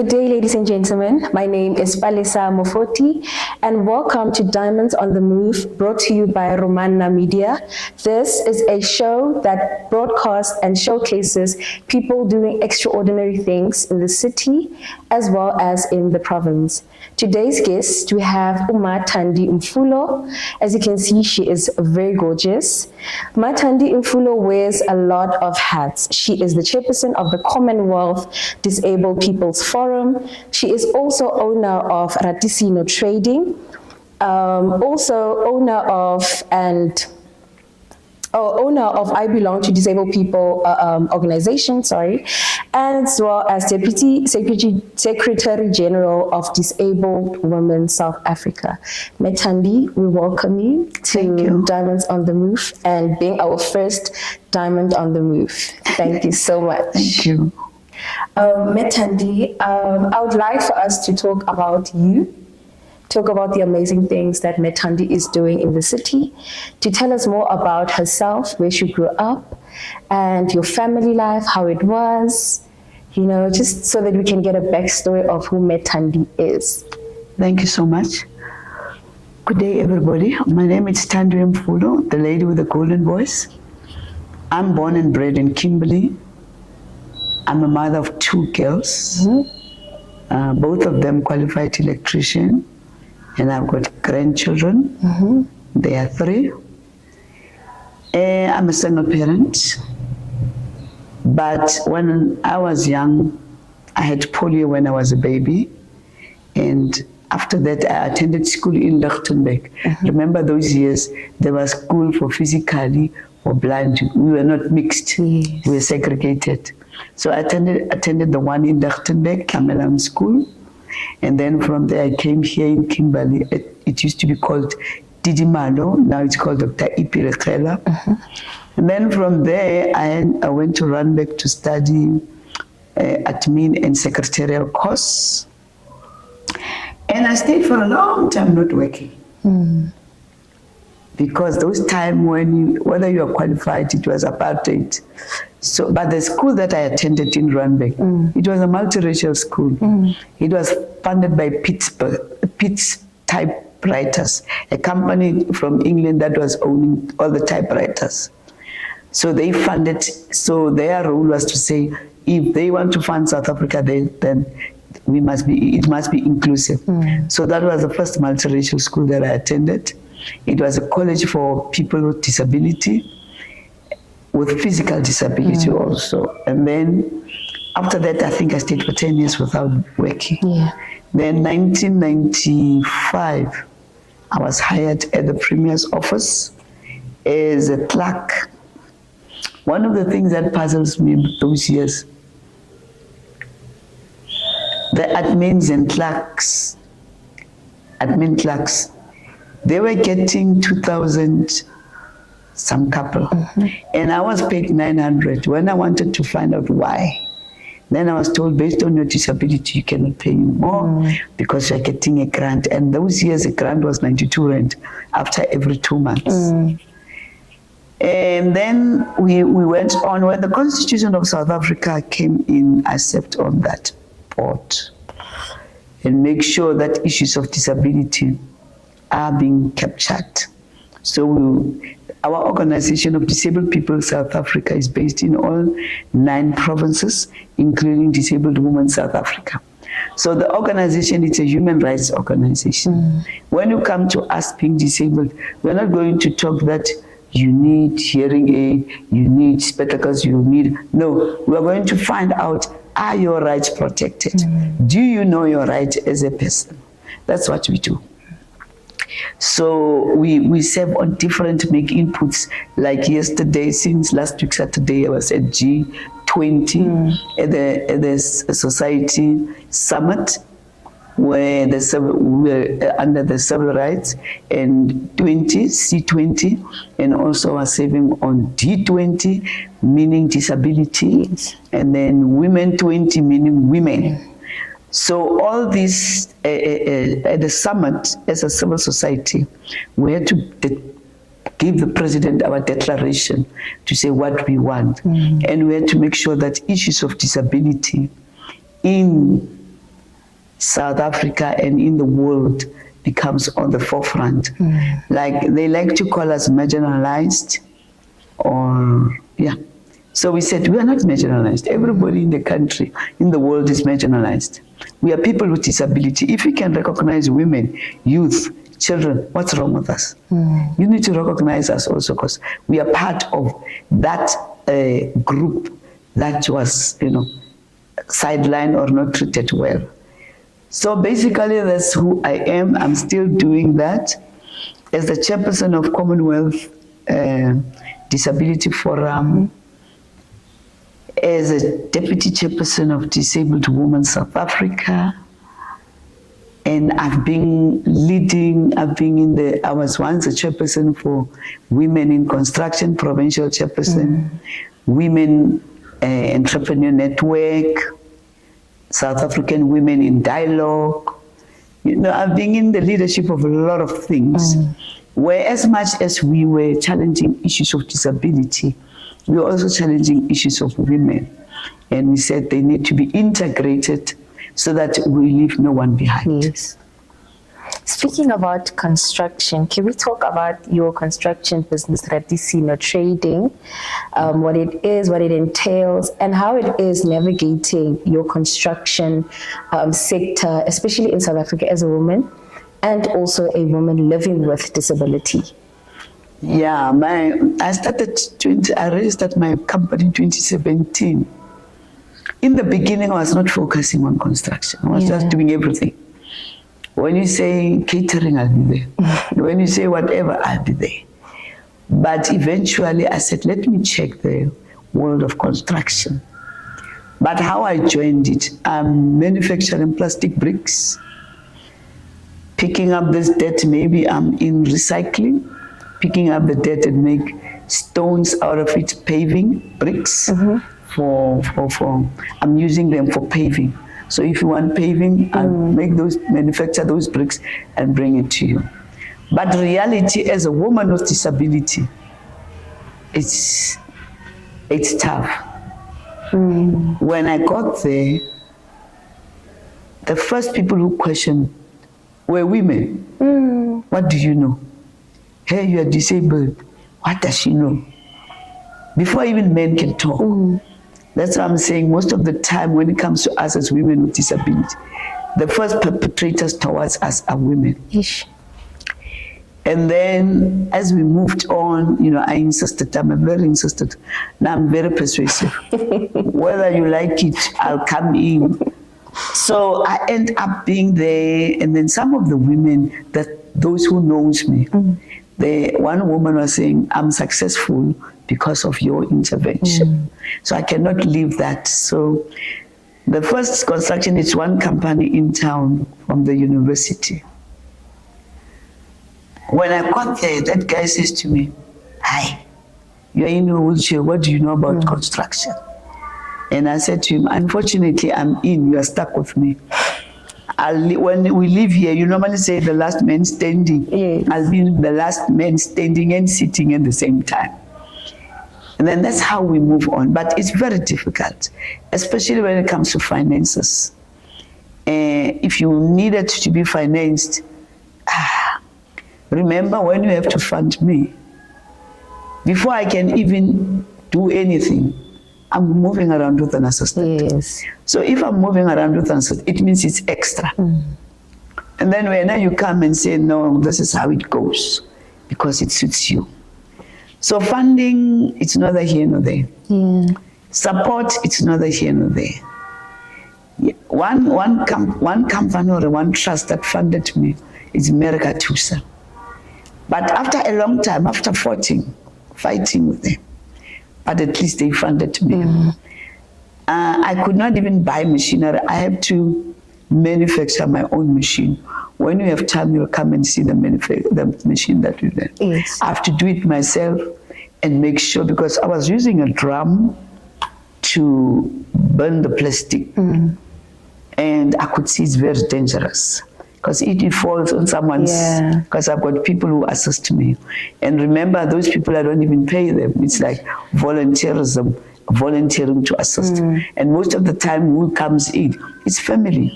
Good day, ladies and gentlemen. My name is Palisa Mofoti, and welcome to Diamonds on the Move, brought to you by Romana Media. This is a show that broadcasts and showcases people doing extraordinary things in the city as well as in the province. Today's guest, we have Thandi Mfulo. As you can see, she is very gorgeous. Thandi Mfulo wears a lot of hats. She is the chairperson of the Commonwealth Disabled People's Forum. She is also owner of Ratisino Trading, also owner of I Belong to Disabled People organization, and as well as Deputy Secretary General of Disabled Women South Africa. Thandi, we welcome you to Diamonds on the Move and being our first Diamond on the Move. Thank you so much. Thank you. Thandi, I would like for us to talk about you. Talk about the amazing things that Thandi is doing in the city, to tell us more about herself, where she grew up, and your family life, how it was, just so that we can get a backstory of who Thandi is. Thank you so much. Good day, everybody. My name is Thandi Mfulo, the lady with the golden voice. I'm born and bred in Kimberley. I'm a mother of 2 girls, both of them qualified electrician. And I've got grandchildren. They are 3. I'm a single parent. But when I was young, I had polio when I was a baby. And after that, I attended school in Lichtenberg. Remember those years, there was school for physically or blind. We were not mixed. Yes. We were segregated. So I attended the one in Lichtenberg, Camelam School. And then from there, I came here in Kimberley. It used to be called Didimalo. Now it's called Dr. Ipirekela. And then from there, I went to Randburg to study admin and secretarial course. And I stayed for a long time not working. Because those time whether you are qualified, it was apartheid. So, but the school that I attended in Randburg, it was a multiracial school. It was funded by Pitts Typewriters, a company from England that was owning all the typewriters. So they funded, so their role was to say, if they want to fund South Africa, then it must be inclusive. So that was the first multiracial school that I attended. It was a college for people with disability, with physical disability also. And then after that, I think I stayed for 10 years without working. Then 1995, I was hired at the Premier's office as a clerk. One of the things that puzzles me those years, the admins and clerks, they were getting 2,000 some couple. And I was paid 900 when I wanted to find out why. Then I was told, based on your disability, you cannot pay you more because you're getting a grant. And those years, a grant was 92 rand after every 2 months. And then we went on. When the Constitution of South Africa came in, I served on that board and make sure that issues of disability are being captured. So our Organization of Disabled People South Africa is based in all 9 provinces, including Disabled Women South Africa. So the organization, it's a human rights organization. When you come to us being disabled, we're not going to talk that you need hearing aid, you need spectacles, no, we're going to find out, are your rights protected? Do you know your rights as a person? That's what we do. So we serve on different make inputs. Like yesterday, since last week Saturday, I was at G20 at the Society Summit, where we were under the civil rights, and C20, and also was serving on D20, meaning disability, and then Women 20, meaning women. So all this at the summit, as a civil society, we had to give the president our declaration to say what we want. And we had to make sure that issues of disability in South Africa and in the world becomes on the forefront. Like they like to call us marginalized, or yeah. So we said we are not marginalized. Everybody in the country, in the world is marginalized. We are people with disability. If we can recognize women, youth, children, what's wrong with us? You need to recognize us also, because we are part of that group that was, sidelined or not treated well. So basically, that's who I am. I'm still doing that as the chairperson of Commonwealth Disability Forum, as a deputy chairperson of Disabled Women South Africa. And I've been leading, I was once a chairperson for Women in Construction, provincial chairperson, Women Entrepreneur Network, South African Women in Dialogue. I've been in the leadership of a lot of things, where as much as we were challenging issues of disability, we were also challenging issues of women. And we said they need to be integrated so that we leave no one behind. Yes. Speaking about construction, can we talk about your construction business, Radisino Trading, what it is, what it entails, and how it is navigating your construction sector, especially in South Africa as a woman, and also a woman living with disability? Yeah, I registered my company in 2017. In the beginning, I was not focusing on construction. I was just doing everything. When you say catering, I'll be there. When you say whatever, I'll be there. But eventually, I said, let me check the world of construction. But how I joined it, I'm manufacturing plastic bricks, picking up this dirt, maybe I'm in recycling, picking up the dirt and make stones out of it, paving bricks. I'm using them for paving. So if you want paving, I'll manufacture those bricks and bring it to you. But reality, as a woman with disability, it's tough. When I got there, the first people who questioned were women. What do you know? Hey, you are disabled. What does she know? Before even men can talk. That's why I'm saying most of the time when it comes to us as women with disability, the first perpetrators towards us are women. Ish. And then as we moved on, I insisted, I'm very insistent. Now I'm very persuasive. Whether you like it, I'll come in. So I end up being there, and then some of the women, those who knows me, one woman was saying, I'm successful because of your intervention. So I cannot leave that. So the first construction is one company in town from the university. When I got there, that guy says to me, hi, you're in a wheelchair, what do you know about construction? And I said to him, unfortunately, I'm in, you are stuck with me. When we live here, you normally say the last man standing. Yes. I'll be the last man standing and sitting at the same time. And then that's how we move on. But it's very difficult, especially when it comes to finances. If you needed to be financed, remember when you have to fund me. Before I can even do anything, I'm moving around with an assistant. Yes. So if I'm moving around with an assistant, it means it's extra. And then when you come and say, no, this is how it goes, because it suits you. So funding, it's neither here nor there. Support, it's neither here nor there. One company or one trust that funded me is America Tusa. But after a long time, after fighting with them, but at least they funded me. I could not even buy machinery. I have to manufacture my own machine. When you have time, you'll come and see the machine that we did. Yes. I have to do it myself and make sure, because I was using a drum to burn the plastic. And I could see it's very dangerous, because it falls on someone's, because I've got people who assist me. And remember, those people, I don't even pay them. It's like volunteerism volunteering to assist. And most of the time who comes in, it's family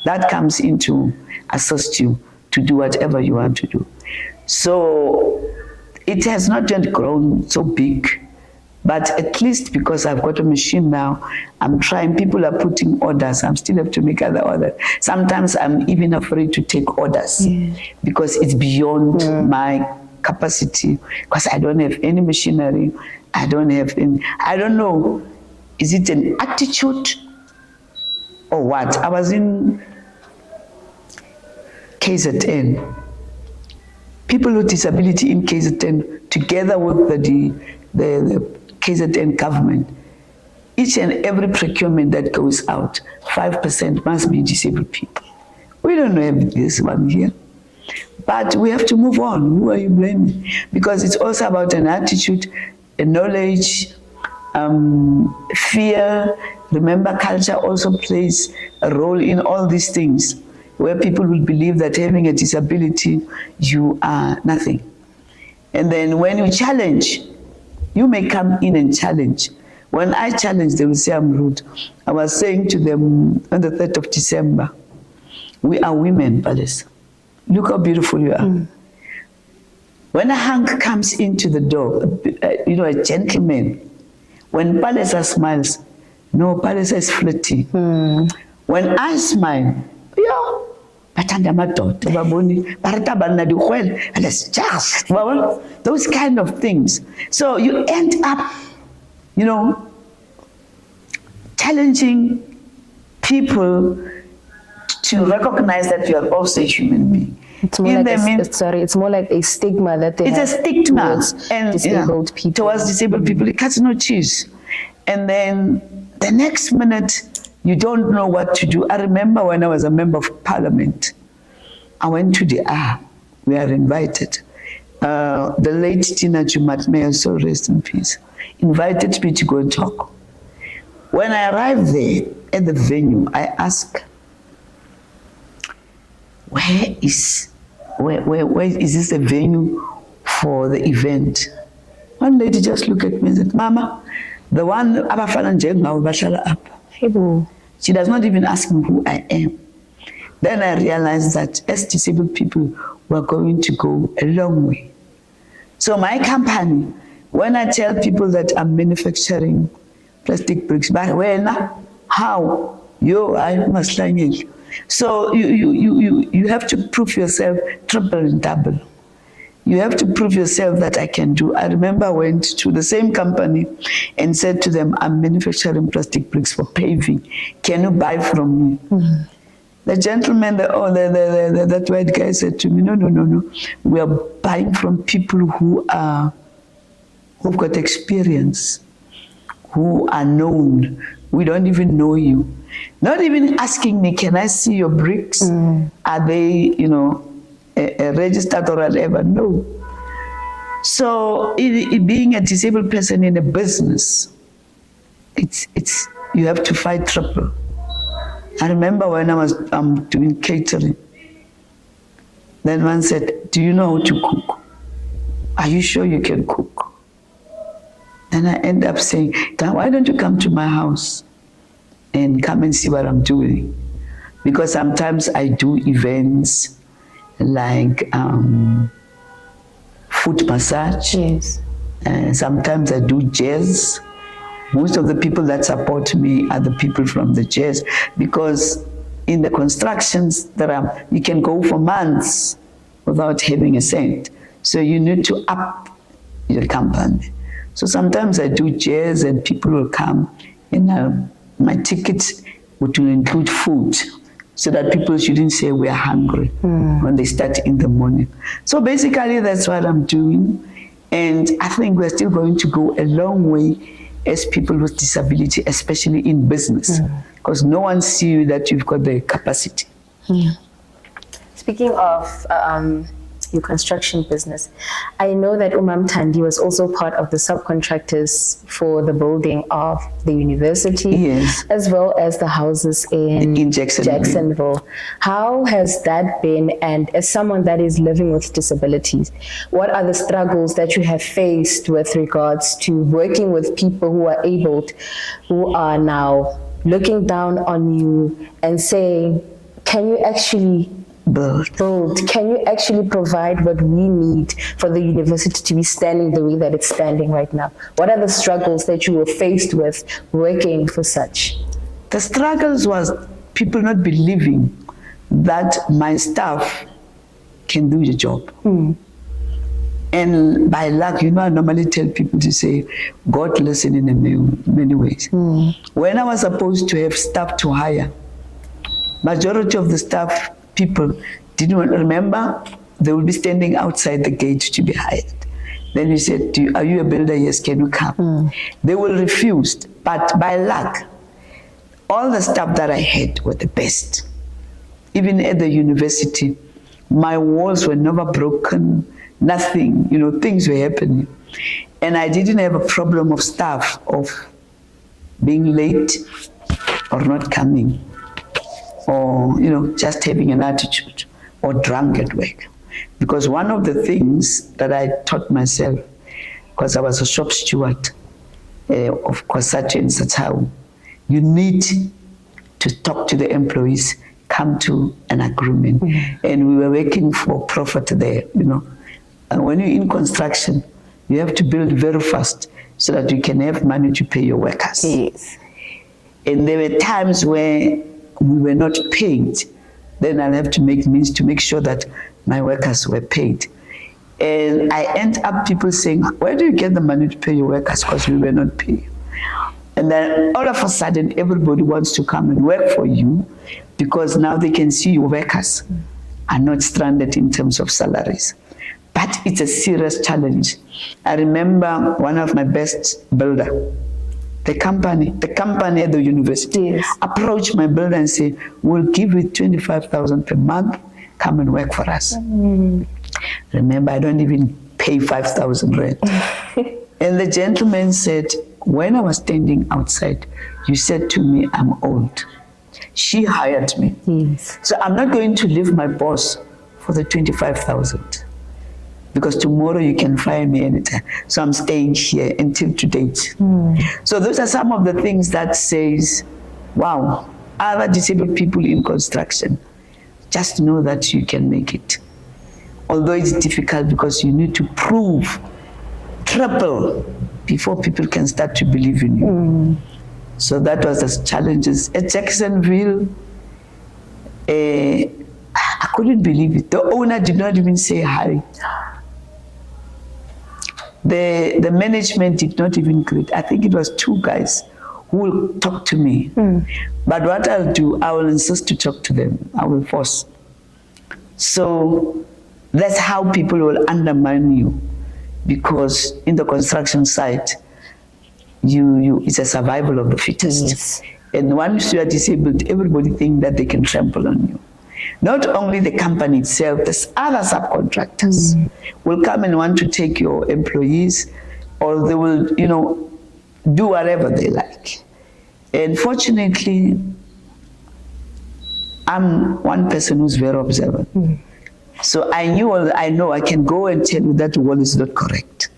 that comes in to assist you to do whatever you want to do. So it has not yet grown so big, but at least because I've got a machine now, I'm trying. People are putting orders. I still have to make other orders. Sometimes I'm even afraid to take orders because it's beyond my capacity, because I don't have any machinery. I don't have any, I don't know, is it an attitude or what? I was in KZN. People with disability in KZN, together with the KZN government, each and every procurement that goes out, 5% must be disabled people. We don't have this one here. But we have to move on. Who are you blaming? Because it's also about an attitude, a knowledge, fear. Remember, culture also plays a role in all these things, where people will believe that having a disability, you are nothing. And then when you challenge, you may come in and challenge. When I challenge, they will say I'm rude. I was saying to them on the 3rd of December, we are women, Palace. Look how beautiful you are. When a hunk comes into the door, a gentleman, when Palesa smiles, no, Palesa is flirty. When I smile, those kind of things. So you end up, challenging people to recognize that you are also a human being. It's more, it's more like a stigma that they have. It's a stigma towards disabled people. Towards disabled people. It cuts no cheese. And then the next minute, you don't know what to do. I remember when I was a member of parliament, I went to the we are invited. The late Tina Jumat, may also rest in peace, invited me to go and talk. When I arrived there at the venue, I asked, where is this the venue for the event? One lady just looked at me and said, Mama, the one abafana njengawe bashala apha. She does not even ask me who I am. Then I realized that as disabled people, we're going to go a long way. So my company, when I tell people that I'm manufacturing plastic bricks, but when, how? I must learn it. So you have to prove yourself triple and double. You have to prove yourself that I can do. I remember I went to the same company and said to them, I'm manufacturing plastic bricks for paving. Can you buy from me? The gentleman, that white guy said to me, no. We are buying from people who've got experience, who are known. We don't even know you. Not even asking me, can I see your bricks? Are they, registered or whatever? No. So being a disabled person in a business, you have to fight triple. I remember when I was doing catering, then one said, do you know how to cook? Are you sure you can cook? Then I end up saying, why don't you come to my house and come and see what I'm doing? Because sometimes I do events like foot massage. Yes. Sometimes I do jazz. Most of the people that support me are the people from the jazz, because in the constructions you can go for months without having a cent. So you need to up your company. So sometimes I do jazz and people will come, and my tickets would include food, so that people shouldn't say we are hungry when they start in the morning. So basically that's what I'm doing. And I think we're still going to go a long way as people with disability, especially in business, because no one sees that you've got the capacity. Speaking of your construction business. I know that Umam Thandi was also part of the subcontractors for the building of the university, Yes. as well as the houses in Jacksonville. How has that been? And as someone that is living with disabilities, what are the struggles that you have faced with regards to working with people who are able, who are now looking down on you and saying, can you actually build? Can you actually provide what we need for the university to be standing the way that it's standing right now? What are the struggles that you were faced with working for such? The struggles was people not believing that my staff can do the job. And by luck, I normally tell people to say, God listen in many ways. When I was supposed to have staff to hire, majority of the staff people didn't remember. They will be standing outside the gate to be hired. Then you said, are you a builder? Yes, can you come? They will refuse. But by luck, all the staff that I had were the best. Even at the university, my walls were never broken, nothing, things were happening. And I didn't have a problem of staff, of being late or not coming, or just having an attitude, or drunk at work. Because one of the things that I taught myself, because I was a shop steward of course, such how you need to talk to the employees, come to an agreement. And we were working for profit there, And when you're in construction, you have to build very fast so that you can have money to pay your workers. Yes. And there were times where we were not paid. Then I'll have to make means to make sure that my workers were paid. And I end up people saying, where do you get the money to pay your workers? Because we were not paid. And then all of a sudden, everybody wants to come and work for you because now they can see your workers are not stranded in terms of salaries. But it's a serious challenge. I remember one of my best builder, the company at the university approached my builder and said, we'll give you 25,000 per month, come and work for us. Remember, I don't even pay 5,000 rent. And the gentleman said, when I was standing outside, you said to me, I'm old. She hired me. So I'm not going to leave my boss for the 25,000. Because tomorrow you can fire me anytime. So I'm staying here until today. So those are some of the things that says, wow, other disabled people in construction, just know that you can make it. Although it's difficult because you need to prove triple before people can start to believe in you. So that was the challenges. At Jacksonville, I couldn't believe it. The owner did not even say hi. The management did not even greet. I think it was two guys who will talk to me. But what I'll do, I will insist to talk to them. I will force. So that's how people will undermine you. Because in the construction site, it's a survival of the fittest. And once you are disabled, everybody thinks that they can trample on you. Not only the company itself, there's other subcontractors will come and want to take your employees, or they will, do whatever they like. And fortunately, I'm one person who's very observant. So I know I can go and tell you that wall is not correct.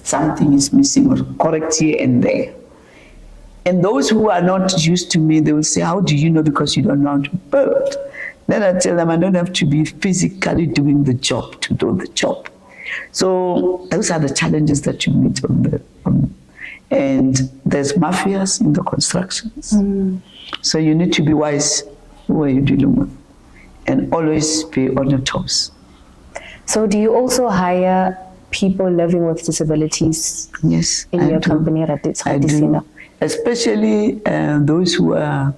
Something is missing or correct here and there. And those who are not used to me, they will say, how do you know? Because you don't know how to build. Then I tell them I don't have to be physically doing the job to do the job. So those are the challenges that you meet and there's mafias in the constructions. So you need to be wise who are you dealing with and always be on your toes. So do you also hire people living with disabilities? Yes, in your company? I do. Especially those who have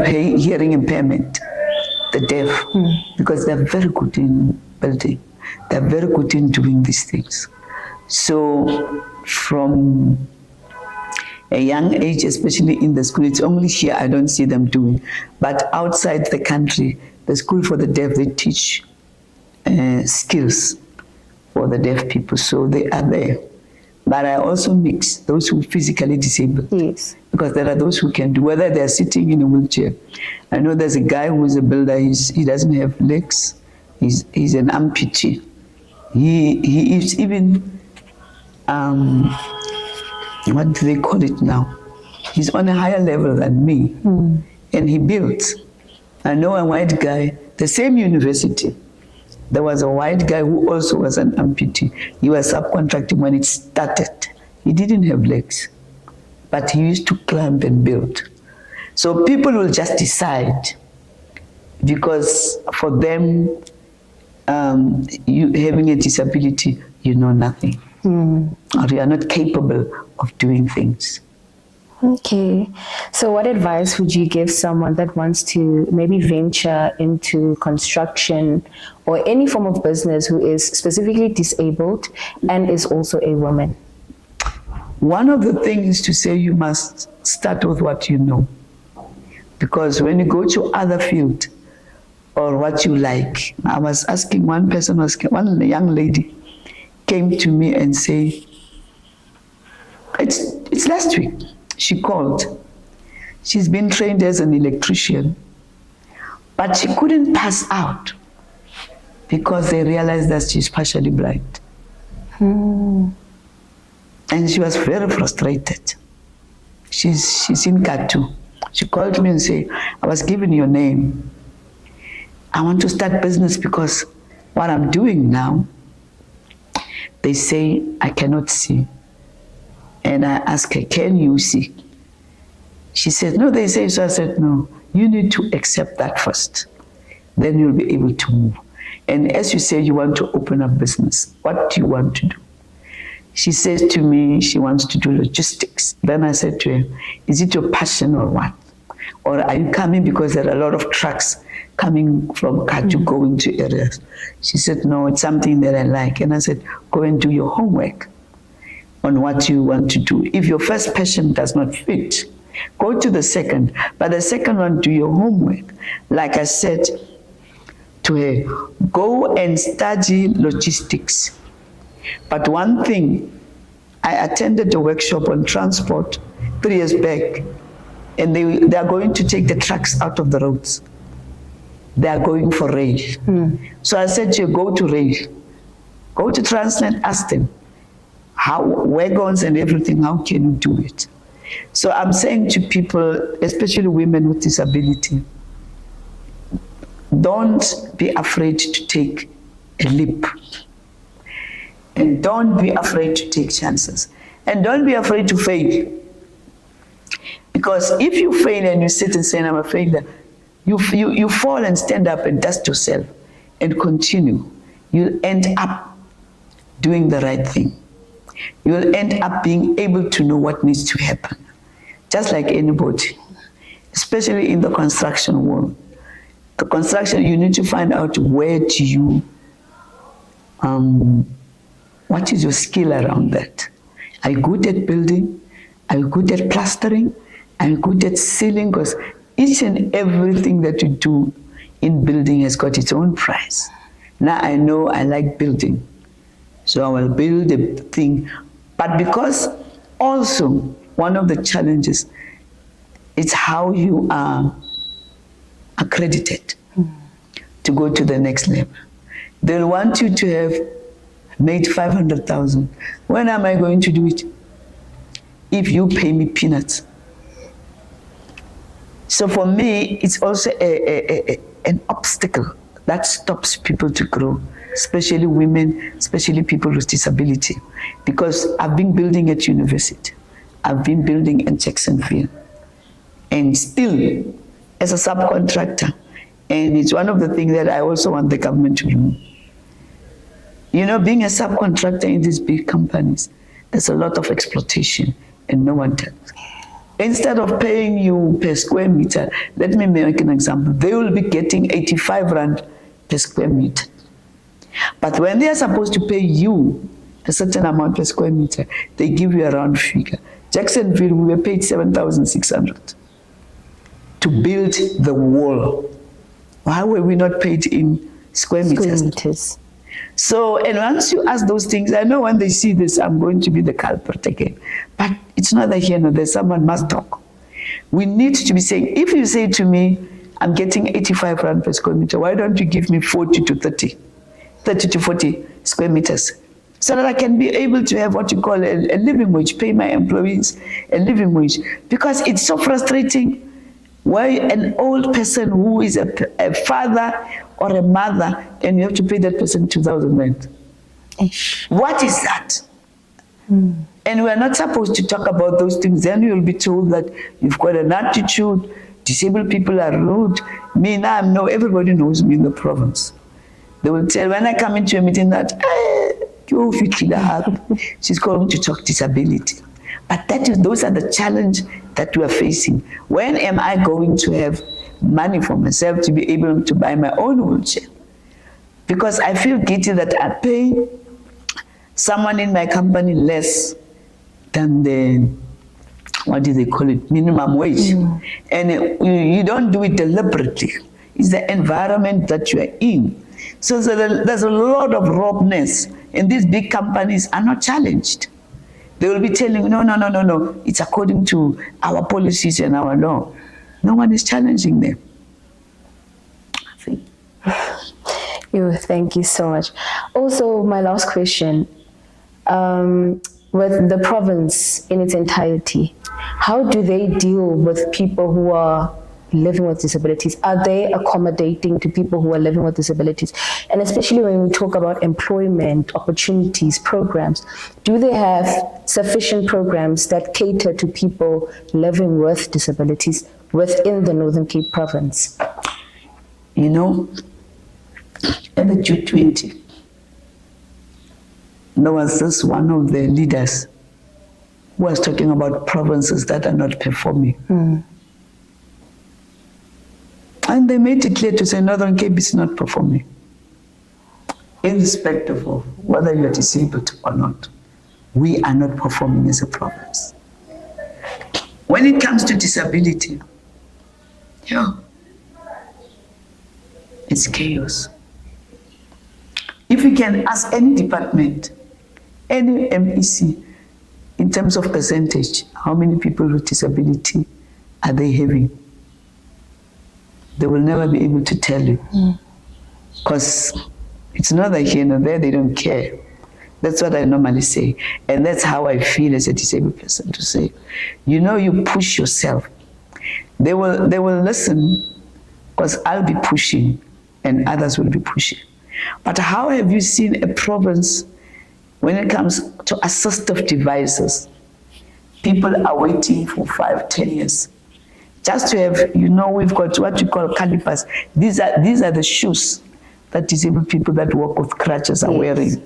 hearing impairment, the deaf, because they're very good in building. They're very good in doing these things. So from a young age, especially in the school, it's only here I don't see them doing. But outside the country, the school for the deaf, they teach skills for the deaf people, so they are there. But I also mix those who are physically disabled. Yes. Because there are those who can do, whether they're sitting in a wheelchair. I know there's a guy who's a builder, he doesn't have legs, he's an amputee. He is even, what do they call it now? He's on a higher level than me. And he built. I know a white guy, the same university. There was a white guy who also was an amputee. He was subcontracting when it started. He didn't have legs, but he used to climb and build. So people will just decide, because for them, you having a disability, you know nothing, or you are not capable of doing things. Okay. So what advice would you give someone that wants to maybe venture into construction or any form of business who is specifically disabled and is also a woman? One of the things to say, you must start with what you know. Because when you go to other field or what you like, I was asking one young lady came to me and said, it's last week. She called. She's been trained as an electrician, but she couldn't pass out because they realized that she's partially blind. And she was very frustrated. She's in Katu. She called me and said, I was given your name. I want to start business because what I'm doing now, they say I cannot see. And I asked her, can you see? She said, no, they say so. I said, no, you need to accept that first. Then you'll be able to move. And as you say, you want to open a business. What do you want to do? She says to me, she wants to do logistics. Then I said to her, is it your passion or what? Or are you coming because there are a lot of trucks coming from Katu going to areas? She said, no, it's something that I like. And I said, go and do your homework on what you want to do. If your first passion does not fit, go to the second. But the second one, do your homework. Like I said to her, go and study logistics. But one thing, I attended a workshop on transport 3 years back, and they are going to take the trucks out of the roads. They are going for rail. So I said to you, go to rail. Go to Transnet, ask them, how wagons and everything, how can you do it? So I'm saying to people, especially women with disability, don't be afraid to take a leap. And don't be afraid to take chances. And don't be afraid to fail. Because if you fail and you sit and say, I'm a failure, you fall and stand up and dust yourself and continue. You'll end up doing the right thing. You'll end up being able to know what needs to happen. Just like anybody, especially in the construction world. The construction, you need to find out where do you, what is your skill around that? Are you good at building? Are you good at plastering? Are you good at sealing? Because each and everything that you do in building has got its own price. Now I know I like building, so I will build a thing. But because also one of the challenges is how you are accredited to go to the next level. They'll want you to have made 500,000. When am I going to do it? If you pay me peanuts. So for me, it's also an obstacle that stops people to grow, especially women, especially people with disability. Because I've been building at university. I've been building in Jacksonville. And still, as a subcontractor, and it's one of the things that I also want the government to do. You know, being a subcontractor in these big companies, there's a lot of exploitation and no one tells. Instead of paying you per square meter, let me make an example. They will be getting 85 rand per square meter. But when they are supposed to pay you a certain amount per square meter, they give you a round figure. Jacksonville, we were paid 7,600 to build the wall. Why were we not paid in square meters? So, and once you ask those things, I know when they see this, I'm going to be the culprit again. But it's not that here, no, there's someone must talk. We need to be saying, if you say to me, I'm getting 85 rand per square meter, why don't you give me 40 to 30 to 40 square meters? So that I can be able to have what you call a living wage, pay my employees a living wage. Because it's so frustrating why an old person who is a father or a mother, and you have to pay that person 2,000 rand. What is that? And we're not supposed to talk about those things. Then you'll be told that you've got an attitude, disabled people are rude. Me now, no, everybody knows me in the province. They will tell, when I come into a meeting that, she's going to talk disability. But those are the challenge that we are facing. When am I going to have money for myself to be able to buy my own wheelchair? Because I feel guilty that I pay someone in my company less than the, what do they call it, minimum wage. And you don't do it deliberately. It's the environment that you are in. So there's a lot of roughness, and these big companies are not challenged. They will be telling you, no, it's according to our policies and our law. No one is challenging them. Thank you so much. Also, my last question, with the province in its entirety, how do they deal with people who are living with disabilities? Are they accommodating to people who are living with disabilities? And especially when we talk about employment opportunities, programs, do they have sufficient programs that cater to people living with disabilities within the Northern Cape province? You know, at the G20, there was this one of the leaders who was talking about provinces that are not performing. And they made it clear to say Northern Cape is not performing, irrespective of whether you're disabled or not. We are not performing as a province. When it comes to disability, it's chaos. If you can ask any department, any MEC, in terms of percentage, how many people with disability are they having? They will never be able to tell you. Because it's not like here and there, they don't care. That's what I normally say. And that's how I feel as a disabled person, to say, you push yourself. They will listen, because I'll be pushing and others will be pushing. But how have you seen a province when it comes to assistive devices? People are waiting for 5, 10 years. Just to have, we've got what you call calipers. These are the shoes that disabled people that walk with crutches are wearing.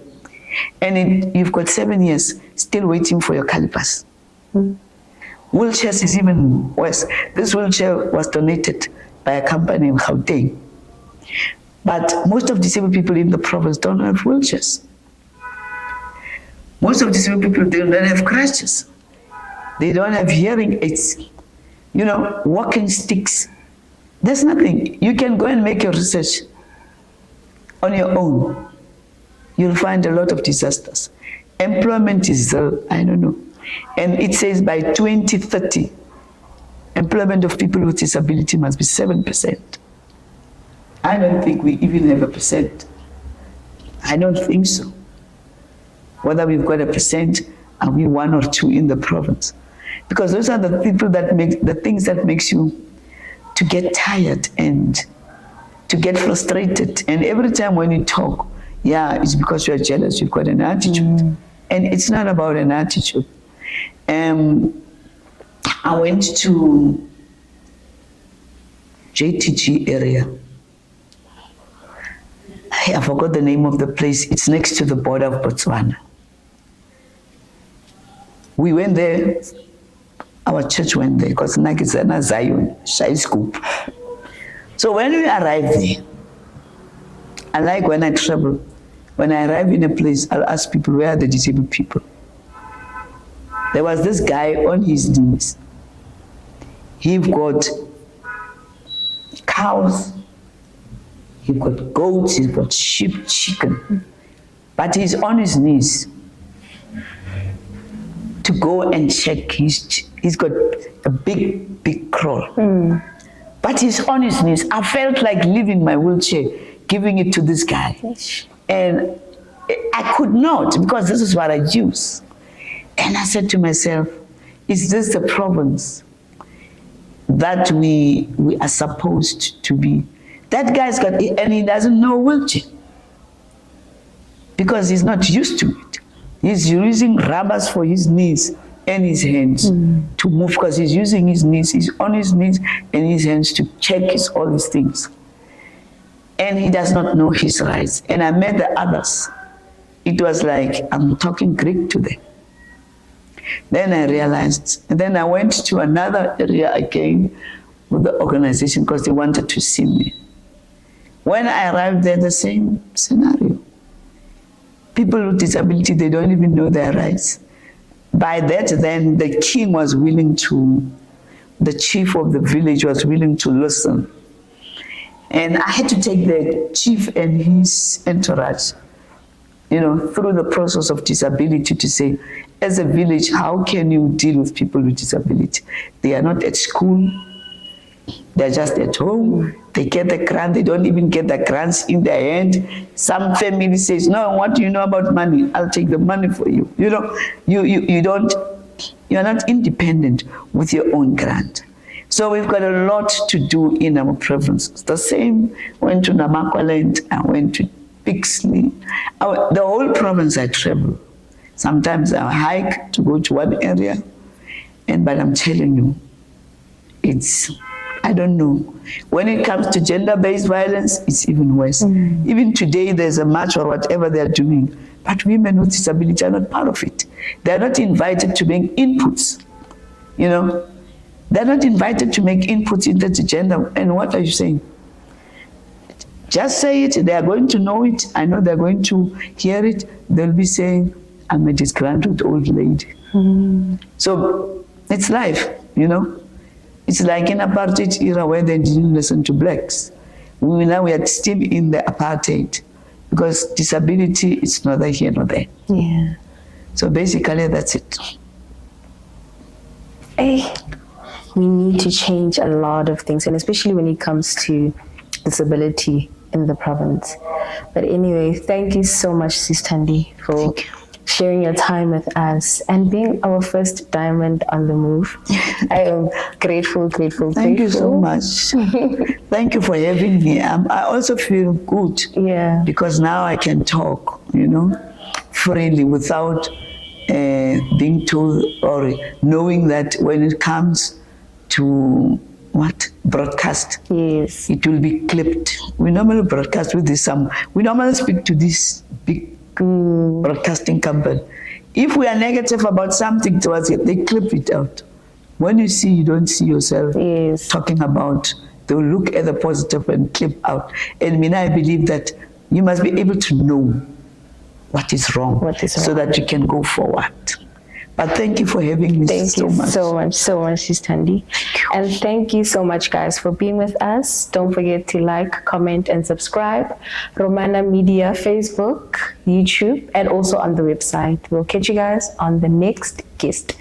And you've got 7 years still waiting for your calipers. Wheelchairs is even worse. This wheelchair was donated by a company in Gauteng. But most of disabled people in the province don't have wheelchairs. Most of disabled people, they don't have crutches. They don't have hearing aids. Walking sticks. There's nothing. You can go and make your research on your own. You'll find a lot of disasters. Employment is, I don't know. And it says by 2030, employment of people with disability must be 7%. I don't think we even have 1%. I don't think so. Whether we've got 1%, are we 1 or 2 in the province? Because those are the people that make the things that makes you to get tired and to get frustrated. And every time when you talk, it's because you're jealous, you've got an attitude. And it's not about an attitude. I went to JTG area. I forgot the name of the place. It's next to the border of Botswana. We went there. Our church went there because Nakizana Zion, Shai Scoop. So when we arrived there, I like when I travel, when I arrive in a place, I'll ask people, where are the disabled people? There was this guy on his knees. He got cows He's got goats, he's got sheep, chicken. But he's on his knees to go and check. He's got a big crawl. But he's on his knees. I felt like leaving my wheelchair, giving it to this guy. And I could not, because this is what I use. And I said to myself, is this the province that we are supposed to be? That guy's got, and he doesn't know wheelchair because he's not used to it. He's using rubbers for his knees and his hands to move, because he's using his knees. He's on his knees and his hands to check all these things. And he does not know his rights. And I met the others. It was like I'm talking Greek to them. Then I realized, and then I went to another area again with the organization because they wanted to see me. When I arrived there, the same scenario. People with disability, they don't even know their rights. By that, then the king was willing to, the chief of the village was willing to listen. And I had to take the chief and his entourage, through the process of disability to say, as a village, how can you deal with people with disability? They are not at school. They're just at home. They get the grant. They don't even get the grants in their hand. Some family says, no, what do you know about money? I'll take the money for you. You're not independent with your own grant. So we've got a lot to do in our province. The same, went to Namakwaland, I went to Pixley. The whole province I travel. Sometimes I hike to go to one area, but I'm telling you, I don't know. When it comes to gender-based violence, it's even worse. Even today, there's a march or whatever they're doing, but women with disability are not part of it. They're not invited to make inputs, They're not invited to make inputs into the gender. And what are you saying? Just say it. They are going to know it. I know they're going to hear it. They'll be saying, I'm a disgruntled old lady. So it's life, It's like in apartheid era where they didn't listen to blacks. Now we are still in the apartheid because disability is neither here nor there. Yeah. So basically that's it. Hey, we need to change a lot of things, and especially when it comes to disability in the province. But anyway, thank you so much, Sis Thandi, for sharing your time with us and being our first Diamond on the Move. I am grateful. Thank you so much. Thank you for having me. I also feel good because now I can talk, freely without being told or knowing that when it comes to broadcast, yes, it will be clipped. We normally broadcast with this. We normally speak to this big broadcasting company. If we are negative about something towards it, they clip it out. When you don't see yourself talking about, they'll look at the positive and clip out. And I believe that you must be able to know what is wrong, so that you can go forward. But thank you for having me so much. Thank you so much, Sis Thandi. And thank you so much, guys, for being with us. Don't forget to like, comment, and subscribe. Romana Media, Facebook, YouTube, and also on the website. We'll catch you guys on the next guest.